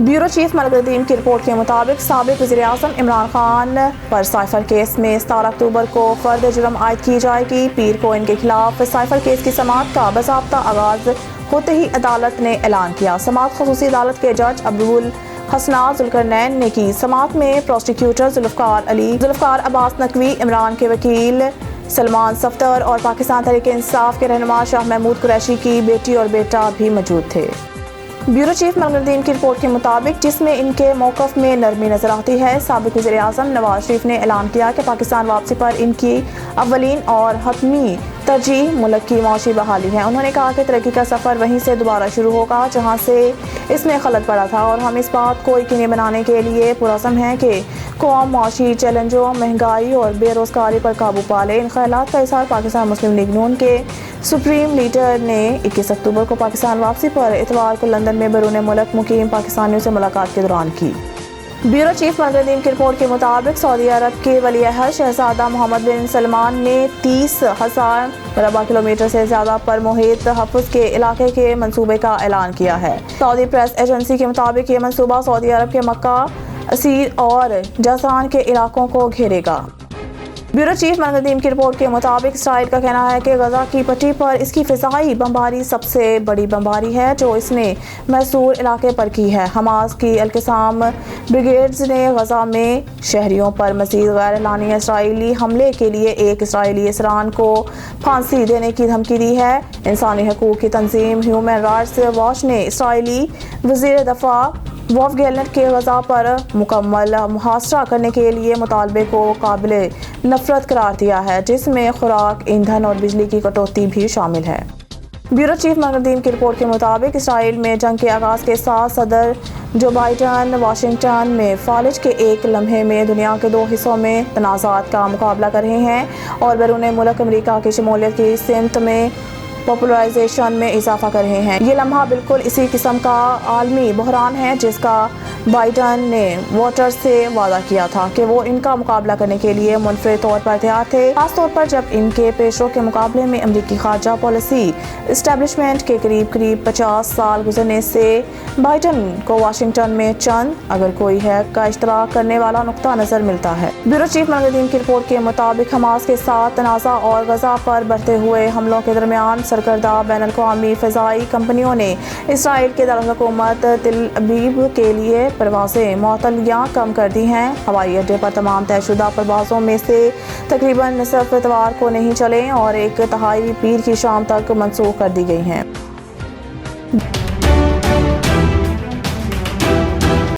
Bureau chief Malik Nadeem की report के मुताबिक साबिक वज़ीर-ए-आज़म इमरान खान पर साइफर केस में 17 अक्टूबर को फर्द जुर्म आयद की जाएगी। पीर को इनके खिलाफ साइफर केस की समाअत का बाज़ाब्ता आगाज होते ही अदालत ने ऐलान किया। समाअत ख़ुसूसी अदालत के जज अब्दुल हसना जुल्करनैन ने की। समाअत में प्रोसिक्यूटर जुल्फ़कार अब्बास नकवी, इमरान के वकील सलमान सफ्दर और पाकिस्तान तहरीक-ए-इंसाफ के रहनुमा शाह महमूद कुरैशी की बेटी और बेटा भी मौजूद थे। ब्यूरो चीफ मलिक नदीम की रिपोर्ट के मुताबिक, जिसमें इनके मौक़िफ़ में नरमी नजर आती है, साबिक वज़ीर-ए-आज़म नवाज शरीफ ने ऐलान किया कि पाकिस्तान वापसी पर इनकी अव्वलीन और हतमी तरजीह मुल्क की मौशी बहाली है। उन्होंने कहा कि तरक्की का सफ़र वहीं से दोबारा शुरू होगा जहाँ से इसमें खलल पड़ा था, और हम इस बात को यकीनी बनाने के लिए पुरअज़्म हैं कि कौम मौशी चैलेंजों, महंगाई और बेरोज़गारी पर काबू पा ले। इन ख़यालात का इज़हार पाकिस्तान मुस्लिम लीग नून के सुप्रीम लीडर ने 21 अक्टूबर को पाकिस्तान वापसी पर इतवार को लंदन में बैरून मुल्क मुकीम पाकिस्तानियों से मुलाकात के दौरान की। ब्यूरो चीफ मलिक नदीम की रिपोर्ट के मुताबिक, सऊदी अरब के वली-ए-अहद शहजादा मोहम्मद बिन सलमान ने 30,000 मरबा किलोमीटर से ज़्यादा पर मुहित तहफ़्फ़ुज़ के इलाके के मंसूबे का ऐलान किया है। सऊदी प्रेस एजेंसी के मुताबिक ये मंसूबा सऊदी अरब के मक्का, असीर और जज़ान के इलाकों को घेरेगा। ब्यूरो चीफ मलिक नदीम की रिपोर्ट के मुताबिक, इसराइल का कहना है कि गजा की पट्टी पर इसकी फ़िज़ाई बमबारी सबसे बड़ी बमबारी है जो इसने मैसूर इलाके पर की है। हमास की अल-क़िसाम ब्रिगेड्स ने गजा में शहरियों पर मज़ीद गैर-एलानी इसराइली हमले के लिए एक इसराइली इसरान को फांसी देने की धमकी दी है। इंसानी हकूक़ की तंजीम ह्यूमन राइट्स वॉच ने इसराइली वज़ीर दफ़ा वोफ गैलेंट के गजा पर मुकम्मल मुहासरा करने के लिए मुतालबे को काबिले नफरत करार दिया है, जिसमें खुराक, ईंधन और बिजली की कटौती भी शामिल है। ब्यूरो चीफ मलिक नदीम की रिपोर्ट के मुताबिक, इसराइल में जंग के आगाज़ के साथ सदर जो बाइडन वाशिंगटन में फालिज के एक लम्हे में दुनिया के 2 हिस्सों में तनाज़ात का मुकाबला कर रहे हैं और बैरून मुल्क अमरीका की शमूलियत की सिमत में पॉपुलराइजेशन में इजाफा कर रहे हैं। ये लम्हा बिल्कुल इसी किस्म का आलमी बहरान है जिसका बाइडन ने वोटर्स से वादा किया था कि वो इनका मुकाबला करने के लिए मुनफरिद तौर पर तैयार थे, खासतौर पर जब इनके पेशरों के मुकाबले में अमरीकी खारजा पॉलिसी इस्टेब्लिशमेंट के करीब 50 साल गुजरने से बाइडन को वाशिंगटन में चंद अगर कोई है का इश्तराक करने वाला नुक्ता नजर मिलता है। ब्यूरो चीफ मलिक नदीम की रिपोर्ट के मुताबिक, हमास के साथ तनाज़ा और गजा पर बढ़ते हुए हमलों के दरमियान सरकर्दा बैनुल-अक़वामी फ़िज़ाई कंपनियों ने इसराइल के दारुल-हुकूमत तिल अबीब के लिए परवाज़ें मुअत्तल या कम कर दी हैं। हवाई अड्डे पर तमाम तयशुदा परवाज़ों में से तकरीबन निसफ इतवार को नहीं चले और 1/3 पीर की शाम तक मनसूख कर दी गई हैं।